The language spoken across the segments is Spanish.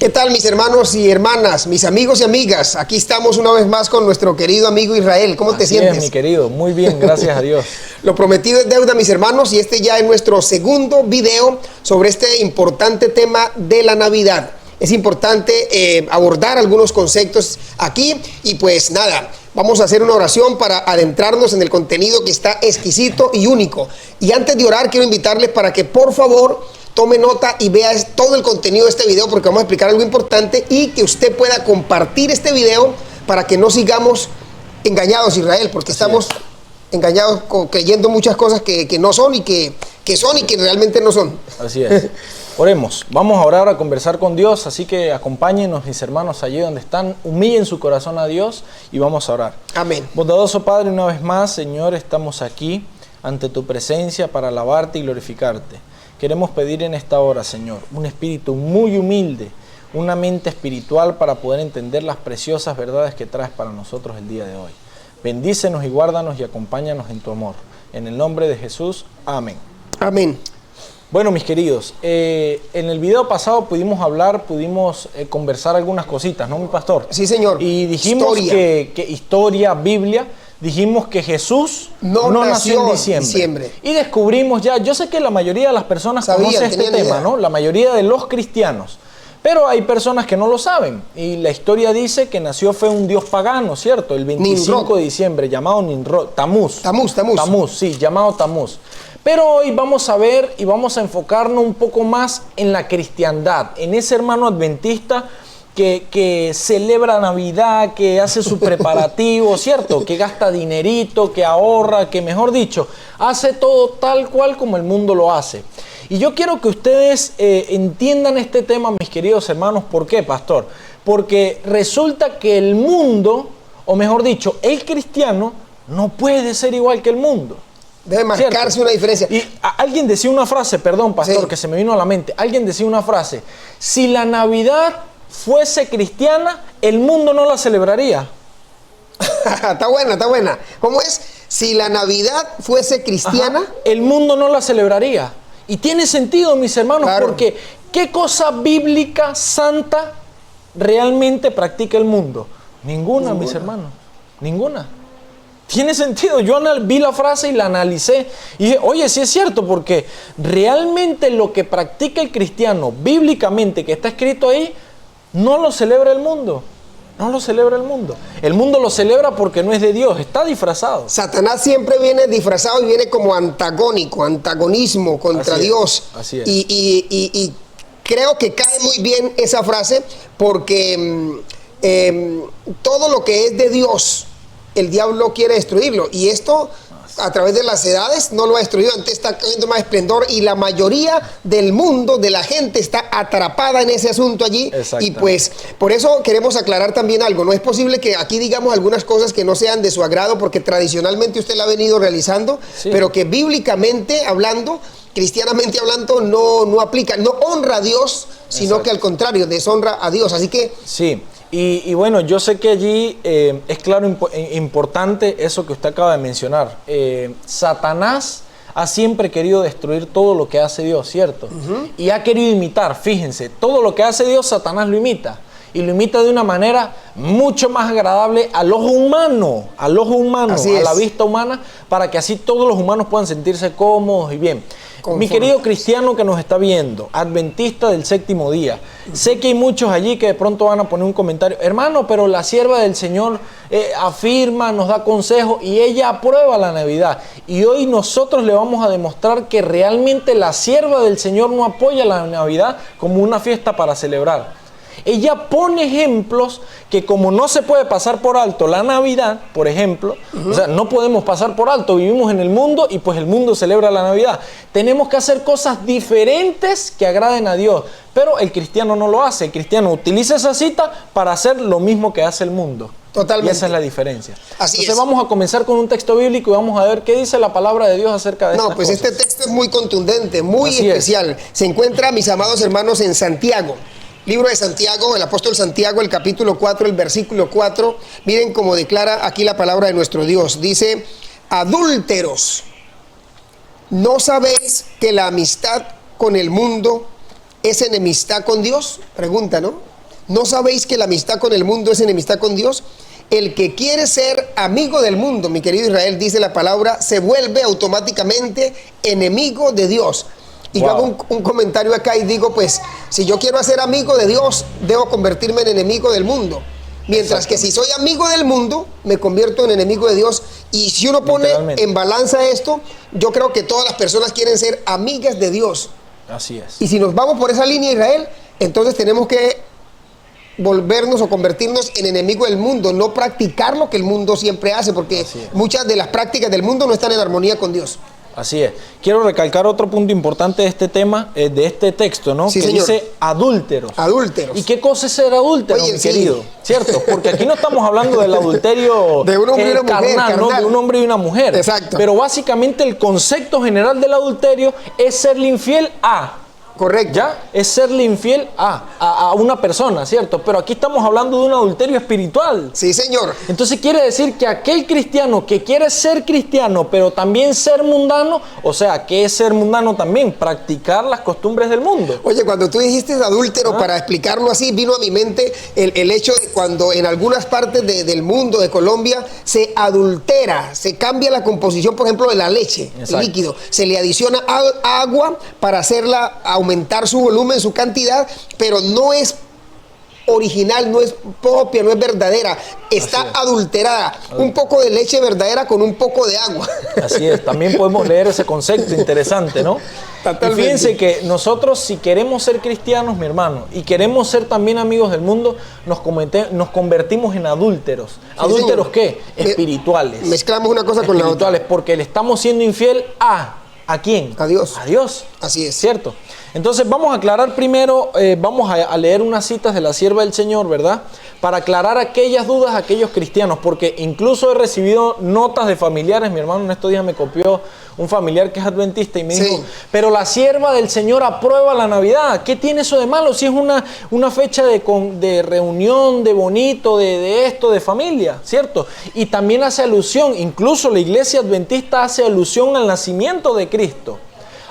¿Qué tal, mis hermanos y hermanas, mis amigos y amigas? Aquí estamos una vez más con nuestro querido amigo Israel. ¿Cómo te sientes? Así es, mi querido. Muy bien, gracias a Dios. Lo prometido es deuda, mis hermanos, y este ya es nuestro segundo video sobre este importante tema de la Navidad. Es importante abordar algunos conceptos aquí y pues nada, vamos a hacer una oración para adentrarnos en el contenido que está exquisito y único. Y antes de orar, quiero invitarles para que por favor tome nota y vea todo el contenido de este video, porque vamos a explicar algo importante y que usted pueda compartir este video para que no sigamos engañados, Israel, porque estamos engañados creyendo muchas cosas que no son y que son y que realmente no son. Así es. Oremos. Vamos a orar, a conversar con Dios, así que acompáñenos, mis hermanos, allí donde están, humillen su corazón a Dios y vamos a orar. Amén. Bondadoso Padre, una vez más, Señor, estamos aquí ante tu presencia para alabarte y glorificarte. Queremos pedir en esta hora, Señor, un espíritu muy humilde, una mente espiritual para poder entender las preciosas verdades que traes para nosotros el día de hoy. Bendícenos y guárdanos y acompáñanos en tu amor. En el nombre de Jesús, amén. Amén. Bueno, mis queridos, en el video pasado pudimos conversar algunas cositas, ¿no, mi pastor? Sí, señor. Y dijimos que historia, Biblia. Dijimos que Jesús no nació en diciembre. Y descubrimos ya, yo sé que la mayoría de las personas conocen este tema, ¿no? La mayoría de los cristianos. Pero hay personas que no lo saben. Y la historia dice que fue un dios pagano, ¿cierto? El 25 de diciembre, llamado Tamuz. Tamuz, sí, llamado Tamuz. Pero hoy vamos a ver y vamos a enfocarnos un poco más en la cristiandad, en ese hermano adventista que celebra Navidad, que hace su preparativo, ¿cierto? Que gasta dinerito, que ahorra, que mejor dicho, hace todo tal cual como el mundo lo hace. Y yo quiero que ustedes entiendan este tema, mis queridos hermanos. ¿Por qué, pastor? Porque resulta que el mundo, o mejor dicho, el cristiano, no puede ser igual que el mundo. Debe marcarse, ¿cierto? Una diferencia. Y alguien decía una frase, perdón, pastor, que se me vino a la mente. Alguien decía una frase: si la Navidad fuese cristiana, el mundo no la celebraría. Está buena, está buena. ¿Cómo es? Si la Navidad fuese cristiana, el mundo no la celebraría. Y tiene sentido, mis hermanos, claro, porque ¿qué cosa bíblica, santa, realmente practica el mundo? Ninguna, mis hermanos. Ninguna. Tiene sentido. Yo vi la frase y la analicé y dije, oye, sí es cierto, porque realmente lo que practica el cristiano bíblicamente, que está escrito ahí, no lo celebra el mundo. No lo celebra el mundo. El mundo lo celebra porque no es de Dios, está disfrazado. Satanás siempre viene disfrazado y viene como antagonismo contra Dios. Así es. Y creo que cae muy bien esa frase porque todo lo que es de Dios, el diablo quiere destruirlo. Y esto, a través de las edades, no lo ha destruido. Antes está cayendo más esplendor y la mayoría del mundo, de la gente, está atrapada en ese asunto allí. Y pues, por eso queremos aclarar también algo. No es posible que aquí digamos algunas cosas que no sean de su agrado, porque tradicionalmente usted la ha venido realizando, pero que bíblicamente hablando, cristianamente hablando, no aplica, no honra a Dios, sino que al contrario, deshonra a Dios. Así que... Sí. Y bueno, yo sé que allí es claro, importante eso que usted acaba de mencionar. Satanás ha siempre querido destruir todo lo que hace Dios, ¿cierto? Y ha querido imitar, fíjense, todo lo que hace Dios, Satanás lo imita. Y lo imita de una manera mucho más agradable al ojo humano, a la vista humana, para que así todos los humanos puedan sentirse cómodos y bien. Mi querido cristiano que nos está viendo, adventista del séptimo día, sé que hay muchos allí que de pronto van a poner un comentario: hermano, pero la sierva del Señor afirma, nos da consejos y ella aprueba la Navidad. Y hoy nosotros le vamos a demostrar que realmente la sierva del Señor no apoya la Navidad como una fiesta para celebrar. Ella pone ejemplos que, como no se puede pasar por alto la Navidad, por ejemplo, o sea, no podemos pasar por alto, vivimos en el mundo y pues el mundo celebra la Navidad. Tenemos que hacer cosas diferentes que agraden a Dios, pero el cristiano no lo hace. El cristiano utiliza esa cita para hacer lo mismo que hace el mundo. Totalmente. Y esa es la diferencia. Entonces vamos a comenzar con un texto bíblico y vamos a ver qué dice la palabra de Dios acerca de estas cosas. Este texto es muy contundente, muy especial. Se encuentra, mis amados hermanos, en Santiago. Libro de Santiago, el apóstol Santiago, el capítulo 4, el versículo 4. Miren cómo declara aquí la palabra de nuestro Dios. Dice: adúlteros, ¿no sabéis que la amistad con el mundo es enemistad con Dios? Pregunta, ¿no? ¿No sabéis que la amistad con el mundo es enemistad con Dios? El que quiere ser amigo del mundo, mi querido Israel, dice la palabra, se vuelve automáticamente enemigo de Dios. Y yo hago un comentario acá y digo, pues, si yo quiero ser amigo de Dios, debo convertirme en enemigo del mundo. Mientras que si soy amigo del mundo, me convierto en enemigo de Dios. Y si uno pone en balanza esto, yo creo que todas las personas quieren ser amigas de Dios. Así es. Y si nos vamos por esa línea, Israel, entonces tenemos que volvernos o convertirnos en enemigo del mundo, no practicar lo que el mundo siempre hace, porque muchas de las prácticas del mundo no están en armonía con Dios. Así es. Quiero recalcar otro punto importante de este tema, de este texto, ¿no? Sí, que señor. Dice adúlteros. Adúlteros. ¿Y qué cosa es ser adúltero, Oye, mi sí. querido? ¿Cierto? Porque aquí no estamos hablando del adulterio de un hombre y una mujer, carnal, ¿no? De un hombre y una mujer. Exacto. Pero básicamente el concepto general del adulterio es serle infiel a... Correcto. ¿Ya? Es serle infiel a una persona, ¿cierto? Pero aquí estamos hablando de un adulterio espiritual. Sí, señor. Entonces quiere decir que aquel cristiano que quiere ser cristiano, pero también ser mundano, o sea, ¿qué es ser mundano también? Practicar las costumbres del mundo. Oye, cuando tú dijiste adúltero, para explicarlo así, vino a mi mente el hecho de cuando en algunas partes del mundo, de Colombia, se adultera, se cambia la composición, por ejemplo, de la leche, el líquido. Se le adiciona agua para hacerla aumentar su volumen, su cantidad, pero no es original, no es propia, no es verdadera, está adulterada. Un poco de leche verdadera con un poco de agua. Así es, también podemos leer ese concepto interesante, ¿no? Totalmente. Y fíjense que nosotros, si queremos ser cristianos, mi hermano, y queremos ser también amigos del mundo, nos convertimos en adúlteros. Sí, ¿adúlteros señor. qué? Espirituales. Mezclamos una cosa con la otra. Espirituales, porque le estamos siendo infiel ¿a quién? A Dios. A Dios. Así es. ¿Cierto? Entonces vamos a aclarar primero, vamos a leer unas citas de la sierva del Señor, ¿verdad? Para aclarar aquellas dudas a aquellos cristianos, porque incluso he recibido notas de familiares. Mi hermano en estos días me copió un familiar que es adventista y me dijo, pero la sierva del Señor aprueba la Navidad. ¿Qué tiene eso de malo? Si es una fecha de reunión, de bonito, de esto, de familia, ¿cierto? Y también hace alusión, incluso la iglesia adventista hace alusión al nacimiento de Cristo.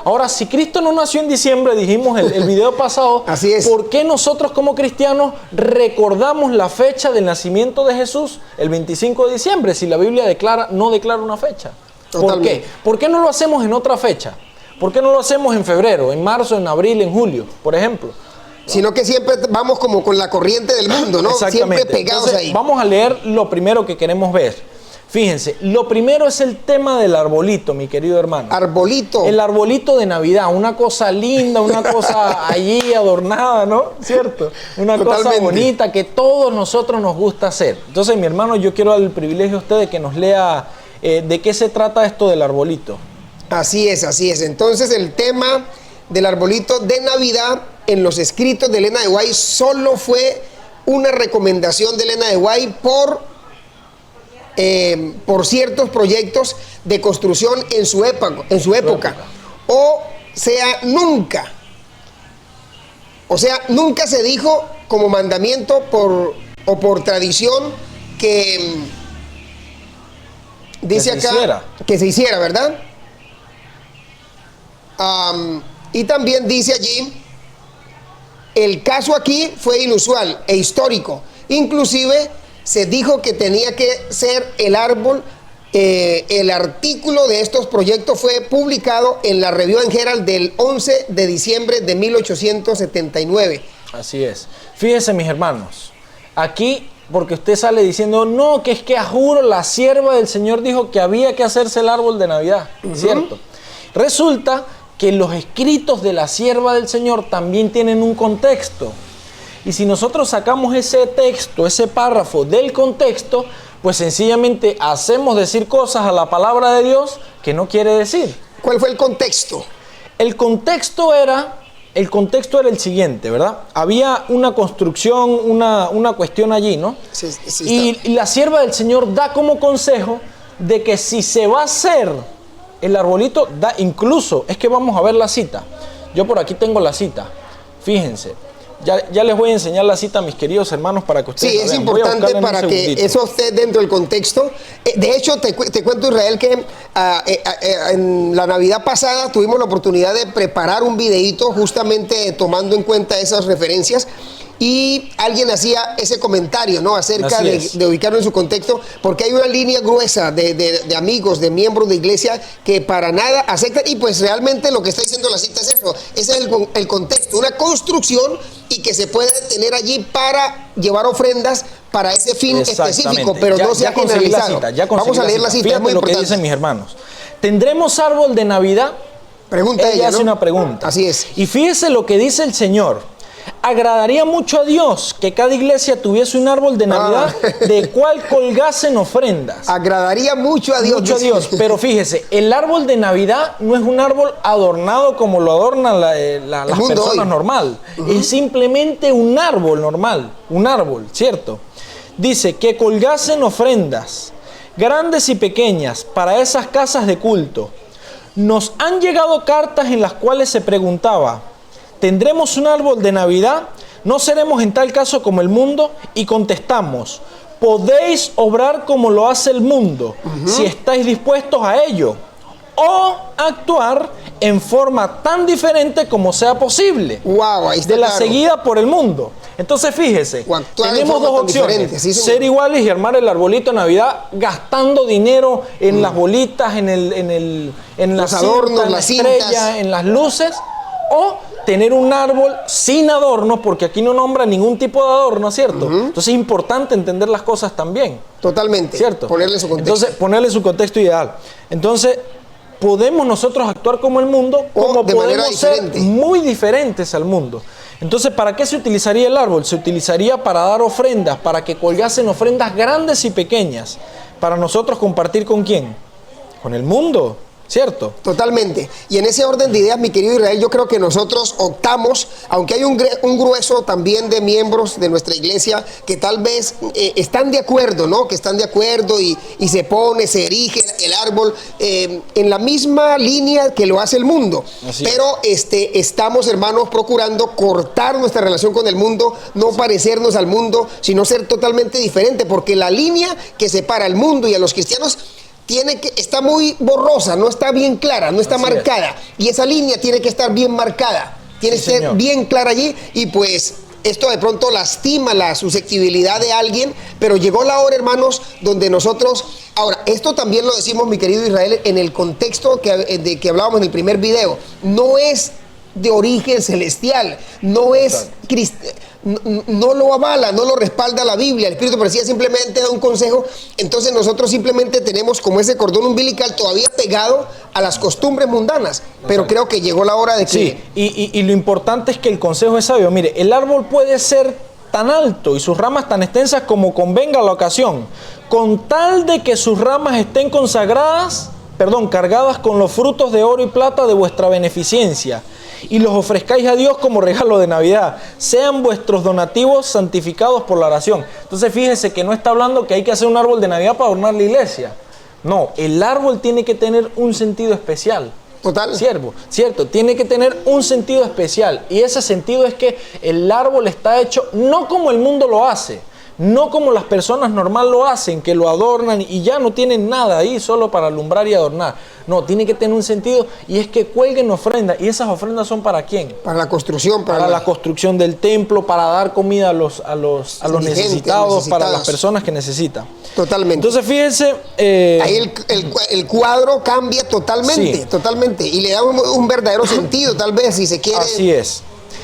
Ahora, si Cristo no nació en diciembre, dijimos el video pasado, así es. ¿Por qué nosotros como cristianos recordamos la fecha del nacimiento de Jesús el 25 de diciembre si la Biblia no declara una fecha? ¿Por qué? ¿Por qué no lo hacemos en otra fecha? ¿Por qué no lo hacemos en febrero, en marzo, en abril, en julio, por ejemplo? Sino que siempre vamos como con la corriente del mundo, ¿no? Exactamente. Siempre pegados. Entonces, ahí. Vamos a leer lo primero que queremos ver. Fíjense, lo primero es el tema del arbolito, mi querido hermano. Arbolito. El arbolito de Navidad, una cosa linda, una cosa allí adornada, ¿no? ¿Cierto? Una cosa bonita que todos nosotros nos gusta hacer. Entonces, mi hermano, yo quiero dar el privilegio a usted de que nos lea de qué se trata esto del arbolito. Así es, así es. Entonces, el tema del arbolito de Navidad en los escritos de Elena de White solo fue una recomendación de Elena de White por ciertos proyectos de construcción en su época. O sea, nunca se dijo como mandamiento o por tradición que dice acá que se hiciera, ¿verdad? Y también dice allí, el caso aquí fue inusual e histórico. Inclusive se dijo que tenía que ser el árbol. El artículo de estos proyectos fue publicado en la Review and Herald del 11 de diciembre de 1879. Así es. Fíjense, mis hermanos, aquí, porque usted sale diciendo, no, que es que a juro la sierva del Señor dijo que había que hacerse el árbol de Navidad, ¿cierto? Resulta que los escritos de la sierva del Señor también tienen un contexto. Y si nosotros sacamos ese texto, ese párrafo del contexto, pues sencillamente hacemos decir cosas a la palabra de Dios que no quiere decir. ¿Cuál fue el contexto? El contexto era el siguiente, ¿verdad? Había una construcción, una cuestión allí, ¿no? Sí, y la sierva del Señor da como consejo de que si se va a hacer el arbolito, incluso, es que vamos a ver la cita. Yo por aquí tengo la cita. Fíjense. Ya les voy a enseñar la cita a mis queridos hermanos para que ustedes vean. Sí, es importante para que eso esté dentro del contexto. De hecho, te cuento, Israel, que en la Navidad pasada tuvimos la oportunidad de preparar un videíto justamente tomando en cuenta esas referencias. y alguien hacía ese comentario, ¿no? Acerca Así es. de ubicarlo en su contexto, porque hay una línea gruesa de amigos, de miembros de iglesia que para nada aceptan, y pues realmente lo que está diciendo la cita es eso, ese es el contexto, una construcción y que se puede tener allí para llevar ofrendas para ese fin específico, pero no se ha generalizado. Vamos a leer la cita, es muy lo que importante. dicen mis hermanos. ¿Tendremos árbol de Navidad? Pregunta Ella ella, hace ¿no? una pregunta. Así es. Y fíjese lo que dice el Señor. Agradaría mucho a Dios que cada iglesia tuviese un árbol de Navidad de cual colgasen ofrendas. Agradaría mucho a Dios. Mucho a Dios, pero fíjese, el árbol de Navidad no es un árbol adornado como lo adornan las personas hoy. normal. Es simplemente un árbol normal, un árbol, ¿cierto? Dice que colgasen ofrendas, grandes y pequeñas, para esas casas de culto. Nos han llegado cartas en las cuales se preguntaba, ¿tendremos un árbol de Navidad? ¿No seremos en tal caso como el mundo? Y contestamos, podéis obrar como lo hace el mundo, si estáis dispuestos a ello, o actuar en forma tan diferente como sea posible, Wow, ahí está de la claro. seguida por el mundo. Entonces fíjese, O actuar en tenemos forma dos tan opciones, diferente, sí, señor. ser iguales y armar el arbolito de Navidad gastando dinero en las bolitas, en la Los cinta, adornos, en la las estrella, cintas. en las luces, o tener un árbol sin adornos, porque aquí no nombra ningún tipo de adorno, ¿cierto? Entonces es importante entender las cosas también, Totalmente. ¿cierto? Ponerle su contexto. Entonces, ponerle su contexto ideal. Entonces, podemos nosotros actuar como el mundo, O como de manera podemos ser diferente. muy diferentes al mundo. Entonces, ¿para qué se utilizaría el árbol? Se utilizaría para dar ofrendas, para que colgasen ofrendas grandes y pequeñas, para nosotros compartir ¿con quién? Con el mundo, ¿cierto? Totalmente. Y en ese orden de ideas, mi querido Israel, yo creo que nosotros optamos, aunque hay un grueso también de miembros de nuestra iglesia que tal vez están de acuerdo, ¿no? Que están de acuerdo y se erige el árbol en la misma línea que lo hace el mundo. Así Pero estamos, hermanos, procurando cortar nuestra relación con el mundo, no parecernos al mundo, sino ser totalmente diferente, porque la línea que separa al mundo y a los cristianos está muy borrosa, no está bien clara, no está Así marcada. Y esa línea tiene que estar bien marcada, tiene que ser señor. bien clara allí. Y pues esto de pronto lastima la susceptibilidad de alguien, pero llegó la hora, hermanos, donde nosotros... Ahora, esto también lo decimos, mi querido Israel, en el contexto de que hablábamos en el primer video. No es de origen celestial, no es no lo avala, no lo respalda la Biblia. El Espíritu parecía simplemente da un consejo. Entonces nosotros simplemente tenemos como ese cordón umbilical todavía pegado a las costumbres mundanas. Pero creo que llegó la hora de que... Sí, y lo importante es que el consejo es sabio. Mire, el árbol puede ser tan alto y sus ramas tan extensas como convenga la ocasión, con tal de que sus ramas estén cargadas con los frutos de oro y plata de vuestra beneficencia, y los ofrezcáis a Dios como regalo de Navidad. Sean vuestros donativos santificados por la oración. Entonces fíjese que no está hablando que hay que hacer un árbol de Navidad para adornar la iglesia. No, el árbol tiene que tener un sentido especial. Total. Cierto, tiene que tener un sentido especial. Y ese sentido es que el árbol está hecho no como el mundo lo hace, no como las personas normal lo hacen, que lo adornan y ya no tienen nada ahí solo para alumbrar y adornar. No, tiene que tener un sentido, y es que cuelguen ofrendas. ¿Y esas ofrendas son para quién? Para la construcción, Para la construcción del templo, para dar comida a los necesitados, para las personas que necesitan. Totalmente. Entonces fíjense... ahí el cuadro cambia totalmente, Sí. totalmente. Y le da un verdadero sentido, tal vez, si se quiere. Así es.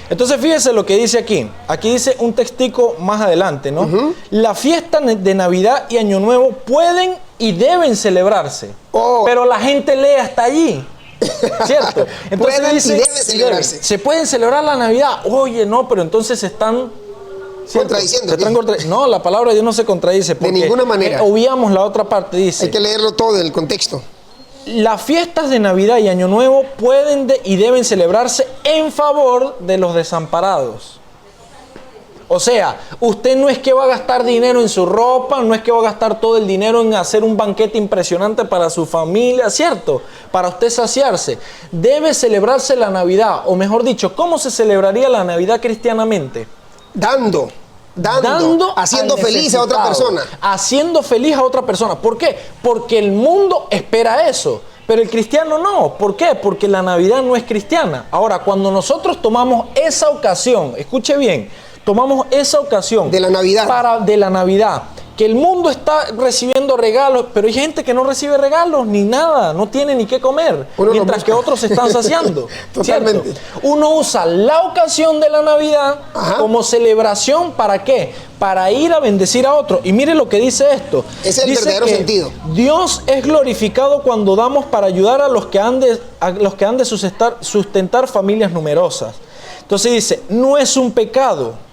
Entonces fíjese lo que dice aquí. Aquí dice un textico más adelante, ¿no? La fiesta de Navidad y Año Nuevo pueden y deben celebrarse. Pero la gente lee hasta allí. ¿Cierto? Entonces Pueden dice, y deben celebrarse. se pueden celebrar la Navidad. Oye, no, pero entonces están... Contradiciendo. No, la palabra de Dios no se contradice. Porque ninguna manera. Obviamos la otra parte, dice. Hay que leerlo todo en el contexto. Las fiestas de Navidad y Año Nuevo pueden y deben celebrarse en favor de los desamparados. O sea, usted no es que va a gastar dinero en su ropa, no es que va a gastar todo el dinero en hacer un banquete impresionante para su familia, ¿cierto? Para usted saciarse. Debe celebrarse la Navidad, o mejor dicho, ¿cómo se celebraría la Navidad cristianamente? Dando, haciendo al feliz a otra necesitado, persona. Haciendo feliz a otra persona. ¿Por qué? Porque el mundo espera eso, pero el cristiano no. ¿Por qué? Porque la Navidad no es cristiana. Ahora, cuando nosotros tomamos esa ocasión, escuche bien, tomamos esa ocasión de la Navidad. de la Navidad. Que el mundo está recibiendo regalos, pero hay gente que no recibe regalos ni nada, no tiene ni qué comer, mientras que otros se están saciando. Totalmente. ¿Cierto? Uno usa la ocasión de la Navidad como celebración, ¿para qué? Para ir a bendecir a otro. Y mire lo que dice esto. Es el verdadero sentido. Dios es glorificado cuando damos para ayudar a los que han de sustentar familias numerosas. Entonces dice, no es un pecado.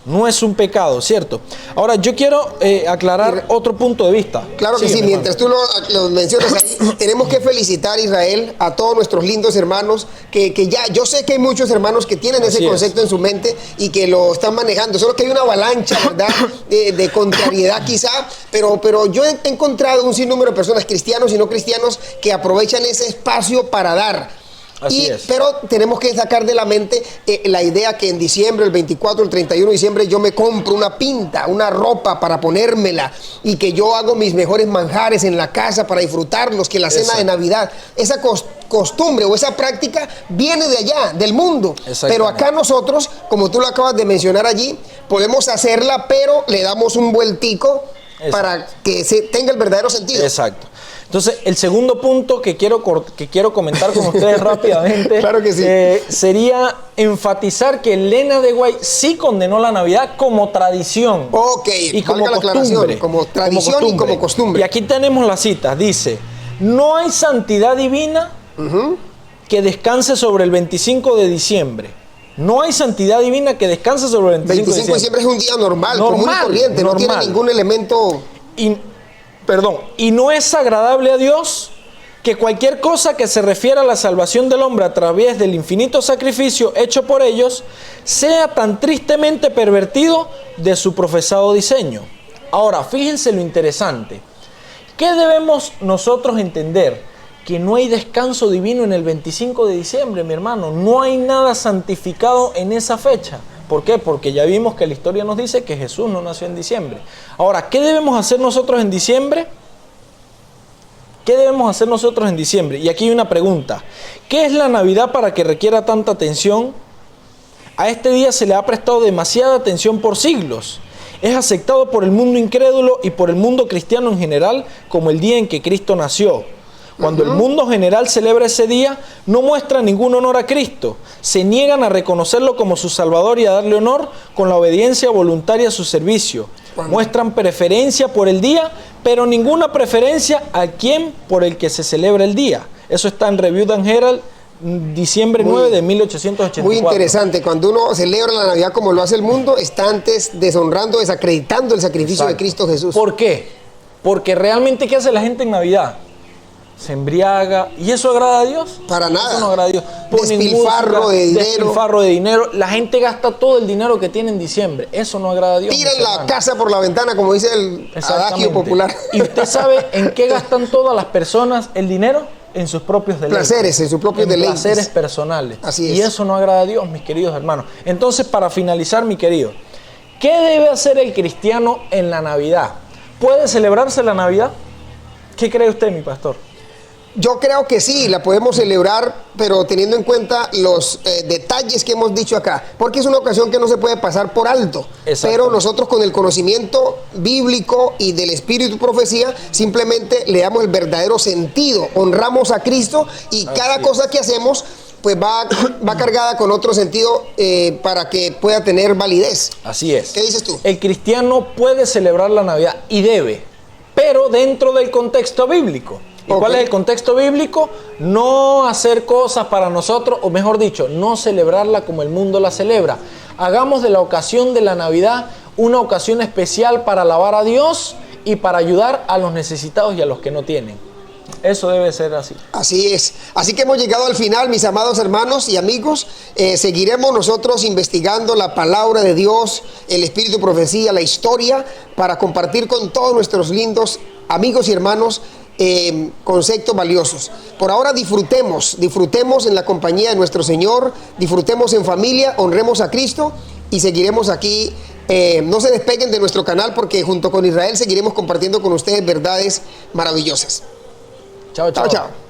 No es un pecado, ¿cierto? Ahora, yo quiero aclarar otro punto de vista. Claro que sí, mientras tú lo mencionas ahí, tenemos que felicitar a Israel, a todos nuestros lindos hermanos, que ya, yo sé que hay muchos hermanos que tienen ese concepto en su mente y que lo están manejando, solo que hay una avalancha, ¿verdad?, de contrariedad quizá, pero yo he encontrado un sinnúmero de personas, cristianos y no cristianos, que aprovechan ese espacio para dar. Pero tenemos que sacar de la mente la idea que en diciembre, el 24, el 31 de diciembre, yo me compro una pinta, una ropa para ponérmela y que yo hago mis mejores manjares en la casa para disfrutarlos, que la cena de Navidad. Esa costumbre o esa práctica viene de allá, del mundo. Pero acá nosotros, como tú lo acabas de mencionar allí, podemos hacerla, pero le damos un vueltico para que tenga el verdadero sentido. Exacto. Entonces, el segundo punto que quiero comentar con ustedes rápidamente claro que sí. Sería enfatizar que Elena de White sí condenó la Navidad como tradición. Y como costumbre. Como tradición y como costumbre. Y aquí tenemos la cita. Dice, no hay santidad divina que descanse sobre el 25 de diciembre. No hay santidad divina que descanse sobre el 25 de diciembre. Es un día normal, común y corriente, no tiene ningún elemento... Y no es agradable a Dios que cualquier cosa que se refiera a la salvación del hombre a través del infinito sacrificio hecho por ellos sea tan tristemente pervertido de su profesado diseño. Ahora, fíjense lo interesante. ¿Qué debemos nosotros entender? Que no hay descanso divino en el 25 de diciembre, mi hermano. No hay nada santificado en esa fecha. ¿Por qué? Porque ya vimos que la historia nos dice que Jesús no nació en diciembre. Ahora, ¿qué debemos hacer nosotros en diciembre? ¿Qué debemos hacer nosotros en diciembre? Y aquí hay una pregunta. ¿Qué es la Navidad para que requiera tanta atención? A este día se le ha prestado demasiada atención por siglos. Es aceptado por el mundo incrédulo y por el mundo cristiano en general como el día en que Cristo nació. Cuando el mundo general celebra ese día, no muestra ningún honor a Cristo. Se niegan a reconocerlo como su Salvador y a darle honor con la obediencia voluntaria a su servicio. Muestran preferencia por el día, pero ninguna preferencia a quien por el que se celebra el día. Eso está en Review and Herald, diciembre 9 de 1884. Muy interesante. Cuando uno celebra la Navidad como lo hace el mundo, está antes deshonrando, desacreditando el sacrificio de Cristo Jesús. ¿Por qué? Porque realmente, ¿qué hace la gente en Navidad? Se embriaga. ¿Y eso agrada a Dios? Para nada. Eso no agrada a Dios. Despilfarro de dinero. Despilfarro de dinero. La gente gasta todo el dinero que tiene en diciembre. Eso no agrada a Dios. Tiran la casa por la ventana, como dice el adagio popular. ¿Y usted sabe en qué gastan todas las personas el dinero? En sus propios deleites. Placeres, en sus propios deleites. Placeres personales. Así es. Y eso no agrada a Dios, mis queridos hermanos. Entonces, para finalizar, mi querido, ¿qué debe hacer el cristiano en la Navidad? ¿Puede celebrarse la Navidad? ¿Qué cree usted, mi pastor? Yo creo que sí, la podemos celebrar, pero teniendo en cuenta los detalles que hemos dicho acá, porque es una ocasión que no se puede pasar por alto. Pero nosotros con el conocimiento bíblico y del espíritu y profecía, simplemente le damos el verdadero sentido, honramos a Cristo y cada cosa que hacemos pues va cargada con otro sentido para que pueda tener validez. Así es. ¿Qué dices tú? El cristiano puede celebrar la Navidad y debe, pero dentro del contexto bíblico. ¿Y cuál es el contexto bíblico? No hacer cosas para nosotros, o mejor dicho, no celebrarla como el mundo la celebra. Hagamos de la ocasión de la Navidad una ocasión especial para alabar a Dios y para ayudar a los necesitados y a los que no tienen. Eso debe ser así. Así es. Así que hemos llegado al final, mis amados hermanos y amigos. Seguiremos nosotros investigando la palabra de Dios, el espíritu de profecía, la historia, para compartir con todos nuestros lindos amigos y hermanos conceptos valiosos. Por ahora disfrutemos en la compañía de nuestro Señor, disfrutemos en familia, honremos a Cristo y seguiremos aquí. No se despeguen de nuestro canal porque junto con Israel seguiremos compartiendo con ustedes verdades maravillosas. Chao, chao. Chao, chao.